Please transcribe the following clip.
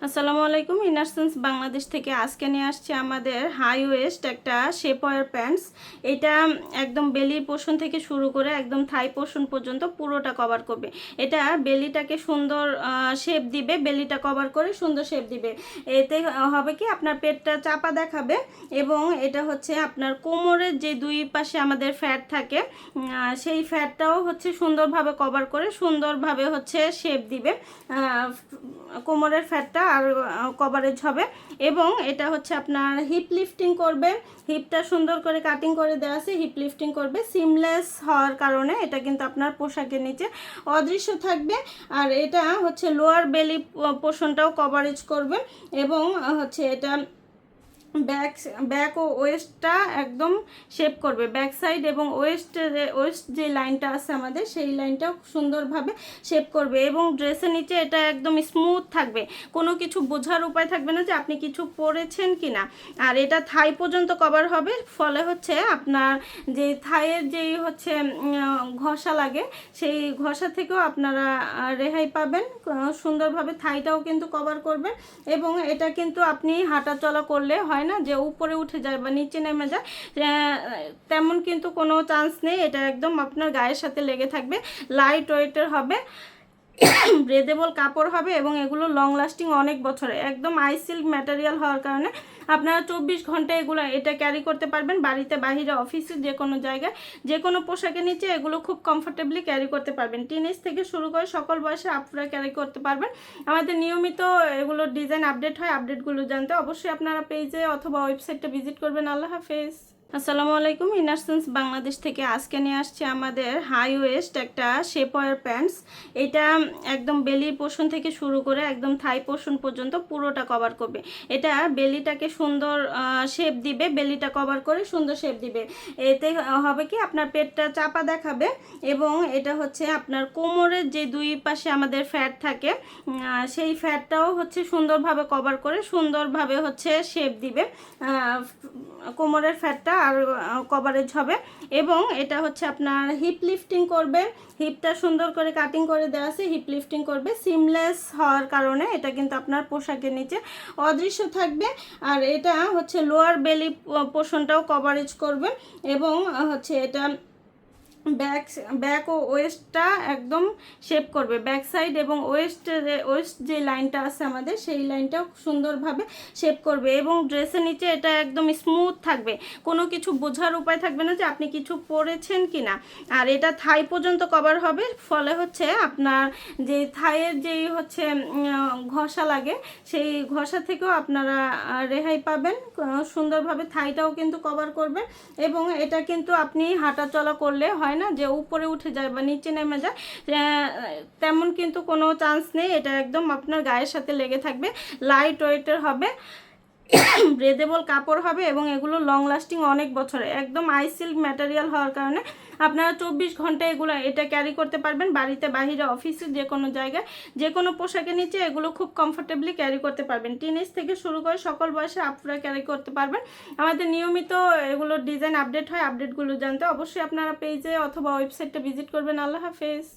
আসসালামু আলাইকুম। ইনারসেন্স বাংলাদেশ থেকে আজকে নিয়ে আসছে আমাদের হাই ওয়েস্ট একটা শেপওয়্যার প্যান্টস। এটা একদম বেলির পোর্শন থেকে শুরু করে একদম থাই পোর্শন পর্যন্ত পুরোটা কভার করবে। এটা বেলিটাকে সুন্দর শেপ দিবে, বেলিটা কভার করে সুন্দর শেপ দিবে। এতে হবে কি আপনার পেটটা চাপা দেখাবে এবং এটা হচ্ছে আপনার কোমরের যে দুই পাশে আমাদের ফ্যাট থাকে সেই ফ্যাটটাও হচ্ছে সুন্দরভাবে কভার করে সুন্দরভাবে হচ্ছে শেপ দিবে। কোমরের ফ্যাটটা আর কভারেজ হবে এবং এটা হচ্ছে আপনার হিপ লিফটিং করবে। হিপটা সুন্দর করে কাটিং করে দেওয়া আছে, হিপ লিফটিং করবে। সিমলেস হওয়ার কারণে এটা কিন্তু আপনার পোশাকের নিচে অদৃশ্য থাকবে। আর এটা হচ্ছে লোয়ার বেলি পোর্শনটাও কভারেজ করবে এবং হচ্ছে এটা ব্যাক ও ওয়েস্টটা একদম শেপ করবে। ব্যাক সাইড এবং ওয়েস্ট যে লাইনটা আছে আমাদের সেই লাইনটাও সুন্দরভাবে শেপ করবে এবং ড্রেসের নিচে এটা একদম স্মুথ থাকবে, কোনো কিছু বোঝার উপায় থাকবে না যে আপনি কিছু পরেছেন কি না। আর এটা থাই পর্যন্ত কভার হবে, ফলে হচ্ছে আপনার যে থাইয়ের যেই হচ্ছে ঘষা লাগে সেই ঘষা থেকেও আপনারা রেহাই পাবেন। সুন্দরভাবে থাইটাও কিন্তু কভার করবে এবং এটা কিন্তু আপনি হাঁটা চলা করলে হয় না যে উপরে উঠে যায় বা নিচে নেমে যায়, তেমন কিন্তু কোনো চান্স নেই। এটা একদম আপনার গায়ের সাথে লেগে থাকবে, লাইট ওয়েটের হবে, ব্রেদেবল কাপড় হবে এবং এগুলো লং লাস্টিং অনেক বছরে। একদম আইসিল্ক ম্যাটেরিয়াল হওয়ার কারণে আপনারা 24 ঘন্টা এটা ক্যারি করতে পারবেন, বাড়িতে বাহিরে অফিসে যে কোনো জায়গায় যে কোনো পোশাকের নিচে এগুলো খুব কমফোর্টেবলি ক্যারি করতে পারবেন। টিনেজ থেকে শুরু করে সকল বয়সে আপনারা ক্যারি করতে পারবেন। আমাদের নিয়মিত এগুলোর ডিজাইন আপডেট হয়, আপডেটগুলো জানতে অবশ্যই আপনারা পেজে অথবা ওয়েবসাইটটা ভিজিট করবেন। আল্লাহ হাফেজ। আসসালামু আলাইকুম। ইনারসেন্স বাংলাদেশ থেকে আজকে নিয়ে আসছে আমাদের হাই ওয়েস্ট একটা শেপওয়্যার প্যান্টস। এটা একদম বেলির পোর্শন থেকে শুরু করে একদম থাই পোর্শন পর্যন্ত পুরোটা কভার করবে। এটা বেলিটাকে সুন্দর শেপ দিবে, বেলিটা কভার করে সুন্দর শেপ দিবে। এতে হবে কি আপনার পেটটা চাপা দেখাবে এবং এটা হচ্ছে আপনার কোমরের যে দুই পাশে আমাদের ফ্যাট থাকে সেই ফ্যাটটাও হচ্ছে সুন্দরভাবে কভার করে সুন্দরভাবে হচ্ছে শেপ দিবে। কোমরের ফ্যাটটা আর কভারেজ হবে এবং এটা হচ্ছে আপনার হিপ লিফটিং করবে। হিপটা সুন্দর করে কাটিং করে দেওয়া আছে, হিপ লিফটিং করবে। সিমলেস হওয়ার কারণে এটা কিন্তু আপনার পোশাকের নিচে অদৃশ্য থাকবে। আর এটা হচ্ছে লোয়ার বেলি পোর্শনটাও কভারেজ করবে এবং হচ্ছে এটা ব্যাক ও ওয়েস্টটা একদম শেপ করবে। ব্যাক সাইড এবং ওয়েস্ট যে লাইনটা আছে আমাদের সেই লাইনটাও সুন্দরভাবে শেপ করবে এবং ড্রেসের নিচে এটা একদম স্মুথ থাকবে, কোনো কিছু বোঝার উপায় থাকবে না যে আপনি কিছু পরেছেন কি না। আর এটা থাই পর্যন্ত কভার হবে, ফলে হচ্ছে আপনার যে থাইয়ের যেই হচ্ছে ঘষা লাগে সেই ঘষা থেকেও আপনারা রেহাই পাবেন। সুন্দরভাবে থাইটাও কিন্তু কভার করবে এবং এটা কিন্তু আপনি হাঁটা চলা করলে হয় না যে উপরে উঠে যায় বা নিচে নেমে যায়, তেমন কিন্তু কোনো চান্স নেই। এটা একদম আপনার গায়ের সাথে লেগে থাকবে, লাইট ওয়েটের হবে, ব্রেদেবল কাপড় হবে এবং এগুলো লং লাস্টিং অনেক বছরে। একদম আইসিল্ক ম্যাটেরিয়াল হওয়ার কারণে আপনারা 24 ঘন্টা এটা ক্যারি করতে পারবেন, বাড়িতে বাহিরে অফিসে যে কোনো জায়গায় যে কোনো পোশাকের নিচে এগুলো খুব কমফোর্টেবলি ক্যারি করতে পারবেন। টিনেজ থেকে শুরু করে সকল বয়সে আপনারা ক্যারি করতে পারবেন। আমাদের নিয়মিত এগুলোর ডিজাইন আপডেট হয়, আপডেটগুলো জানতে অবশ্যই আপনারা পেজে অথবা ওয়েবসাইটটা ভিজিট করবেন। আল্লাহ হাফেজ।